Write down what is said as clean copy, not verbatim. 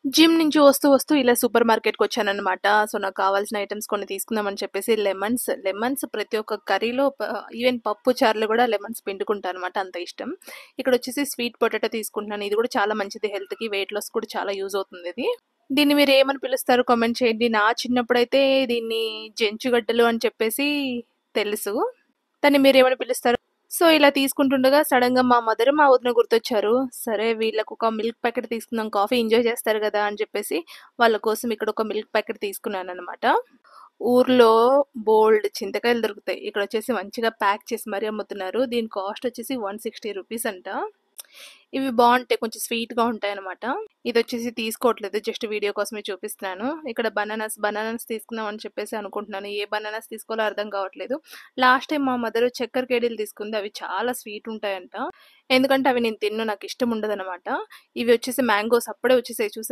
Gym నుంచి వస్తూ ఇలా సూపర్ మార్కెట్‌కొచ్చాననమాట. సో, నాకు కావాల్సిన ఐటెమ్స్ కొన్ని తీసుకుందామని చెప్పేసి లెమన్స్ ప్రతి ఒక్క కర్రీలో ఈవెన్ పప్పు చారులో గూడా లెమన్స్ పిండుకుంటా అనమాట. అంత ఇష్టం. ఇక్కడొచ్చేసి స్వీట్ పొటాటో తీసుకుంటున్నాను. ఇది గూడా చాలా మంచిది హెల్త్‌కి. వెయిట్ లాస్ కూడా చాలా యూజ్ అవుతుందిది. దీన్ని మీరేమని పిలుస్తారో కామెంట్ చేయండి. నా చిన్నప్పుడైతే దీన్ని జంచుగడ్డలు అని చెప్పేసి తెలుసు. దాన్ని మీరేమని పిలుస్తారో సో, ఇలా తీసుకుంటుండగా సడెన్‌గా మా మదర్, మా వదిన గుర్తొచ్చారు. సరే వీళ్ళకొక మిల్క్ ప్యాకెట్ తీసుకుందాం. కాఫీ ఎంజాయ్ చేస్తారు గదా! అని చెప్పేసి వాళ్ళ కోసం ఇక్కడ ఒక మిల్క్ ప్యాకెట్ తీసుకున్నాననమాట. ఊర్లో బోలెడు చింతకాయలు దొరుకుతాయి. ఇక్కడొచ్చేసి మంచిగా ప్యాక్ చేసి మరీ అమ్ముతున్నారు. దీని కాస్ట్ వచ్చేసి ₹160 అంట. ఇవి బావుంటాయి. కొంచెం స్వీట్‌గా ఉంటాయనమాట. ఇదొచ్చేసి తీసుకోవట్లేదు. జస్ట్ వీడియో కోసమే చూపిస్తున్నాను. ఇక్కడ బనానాస్ తీసుకుందాం అని చెప్పేసి అనుకుంటున్నాను. ఏ బనానాస్ తీసుకోవాలో అర్థం కావట్లేదు. లాస్ట్ టైం మా మదర్ చక్కెర కేడీలు తీసుకుంది. అవి చాలా స్వీట్ ఉంటాయంట. ఎందుకంటే అవి నేను తినను. నాకిష్టం ఉండదనమాట. ఇవి వచ్చేసి మ్యాంగోస్ అప్పుడే వచ్చేసాయి చూసారా?